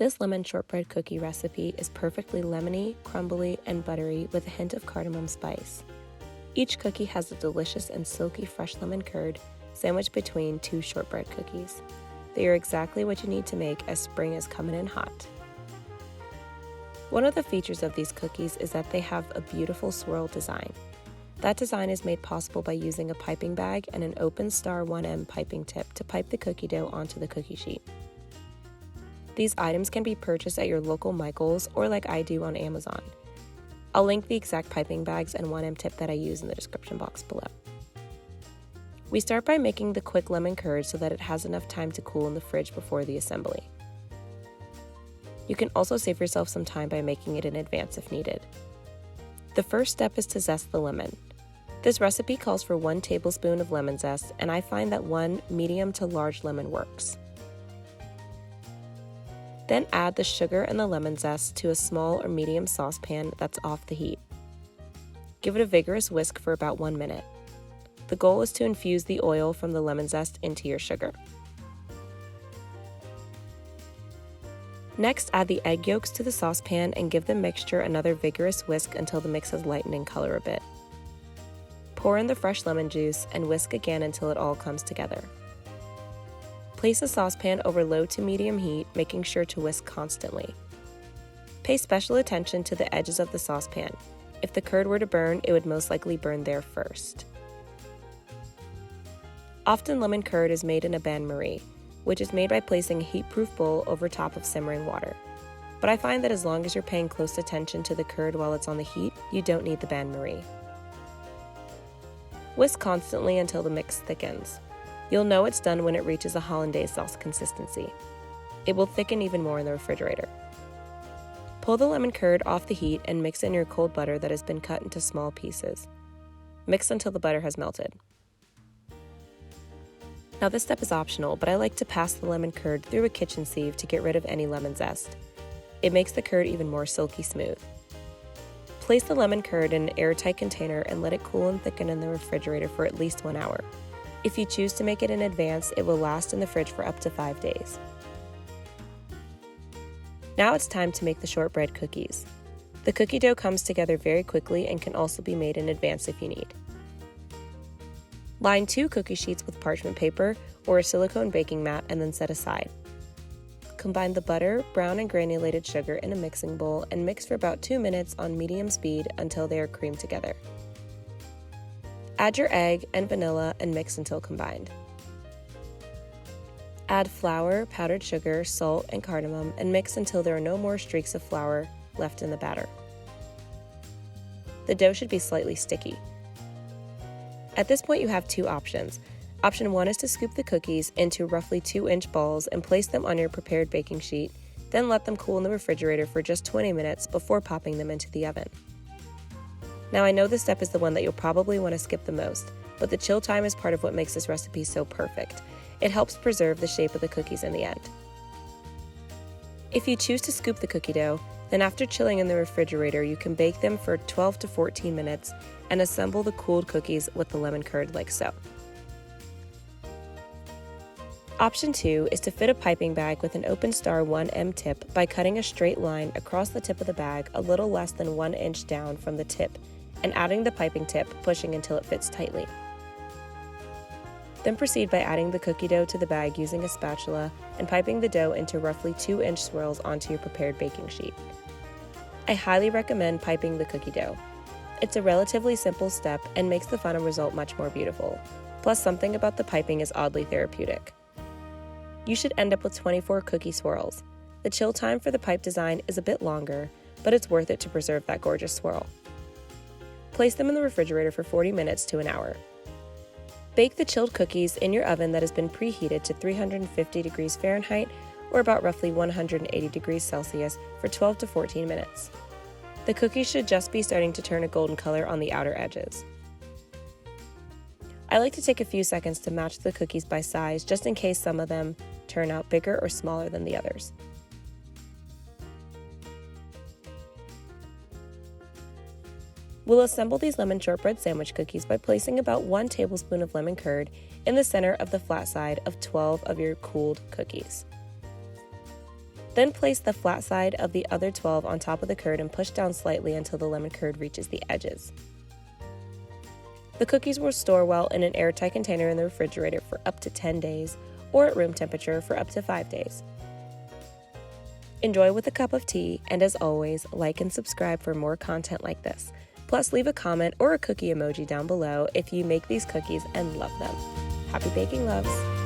This lemon shortbread cookie recipe is perfectly lemony, crumbly, and buttery with a hint of cardamom spice. Each cookie has a delicious and silky fresh lemon curd sandwiched between two shortbread cookies. They are exactly what you need to make as spring is coming in hot. One of the features of these cookies is that they have a beautiful swirl design. That design is made possible by using a piping bag and an open star 1M piping tip to pipe the cookie dough onto the cookie sheet. These items can be purchased at your local Michael's or like I do on Amazon. I'll link the exact piping bags and 1M tip that I use in the description box below. We start by making the quick lemon curd so that it has enough time to cool in the fridge before the assembly. You can also save yourself some time by making it in advance if needed. The first step is to zest the lemon. This recipe calls for 1 tablespoon of lemon zest, and I find that 1 medium to large lemon works. Then add the sugar and the lemon zest to a small or medium saucepan that's off the heat. Give it a vigorous whisk for about 1 minute. The goal is to infuse the oil from the lemon zest into your sugar. Next, add the egg yolks to the saucepan and give the mixture another vigorous whisk until the mix has lightened in color a bit. Pour in the fresh lemon juice and whisk again until it all comes together. Place a saucepan over low to medium heat, making sure to whisk constantly. Pay special attention to the edges of the saucepan. If the curd were to burn, it would most likely burn there first. Often lemon curd is made in a bain-marie, which is made by placing a heat-proof bowl over top of simmering water. But I find that as long as you're paying close attention to the curd while it's on the heat, you don't need the bain-marie. Whisk constantly until the mix thickens. You'll know it's done when it reaches a hollandaise sauce consistency. It will thicken even more in the refrigerator. Pull the lemon curd off the heat and mix in your cold butter that has been cut into small pieces. Mix until the butter has melted. Now this step is optional, but I like to pass the lemon curd through a kitchen sieve to get rid of any lemon zest. It makes the curd even more silky smooth. Place the lemon curd in an airtight container and let it cool and thicken in the refrigerator for at least 1 hour. If you choose to make it in advance, it will last in the fridge for up to 5 days. Now it's time to make the shortbread cookies. The cookie dough comes together very quickly and can also be made in advance if you need. Line 2 cookie sheets with parchment paper or a silicone baking mat and then set aside. Combine the butter, brown and granulated sugar in a mixing bowl and mix for about 2 minutes on medium speed until they are creamed together. Add your egg and vanilla and mix until combined. Add flour, powdered sugar, salt, and cardamom and mix until there are no more streaks of flour left in the batter. The dough should be slightly sticky. At this point you have 2 options. Option 1 is to scoop the cookies into roughly 2-inch balls and place them on your prepared baking sheet, then let them cool in the refrigerator for just 20 minutes before popping them into the oven. Now I know this step is the one that you'll probably want to skip the most, but the chill time is part of what makes this recipe so perfect. It helps preserve the shape of the cookies in the end. If you choose to scoop the cookie dough, then after chilling in the refrigerator you can bake them for 12 to 14 minutes and assemble the cooled cookies with the lemon curd like so. Option 2 is to fit a piping bag with an open star 1M tip by cutting a straight line across the tip of the bag a little less than 1 inch down from the tip and adding the piping tip, pushing until it fits tightly. Then proceed by adding the cookie dough to the bag using a spatula and piping the dough into roughly 2-inch swirls onto your prepared baking sheet. I highly recommend piping the cookie dough. It's a relatively simple step and makes the final result much more beautiful. Plus, something about the piping is oddly therapeutic. You should end up with 24 cookie swirls. The chill time for the pipe design is a bit longer, but it's worth it to preserve that gorgeous swirl. Place them in the refrigerator for 40 minutes to an hour. Bake the chilled cookies in your oven that has been preheated to 350 degrees Fahrenheit or about roughly 180 degrees Celsius for 12 to 14 minutes. The cookies should just be starting to turn a golden color on the outer edges. I like to take a few seconds to match the cookies by size just in case some of them turn out bigger or smaller than the others. We'll assemble these lemon shortbread sandwich cookies by placing about 1 tablespoon of lemon curd in the center of the flat side of 12 of your cooled cookies. Then place the flat side of the other 12 on top of the curd and push down slightly until the lemon curd reaches the edges. The cookies will store well in an airtight container in the refrigerator for up to 10 days or at room temperature for up to 5 days. Enjoy with a cup of tea, and as always, like and subscribe for more content like this. Plus, leave a comment or a cookie emoji down below if you make these cookies and love them. Happy baking, loves!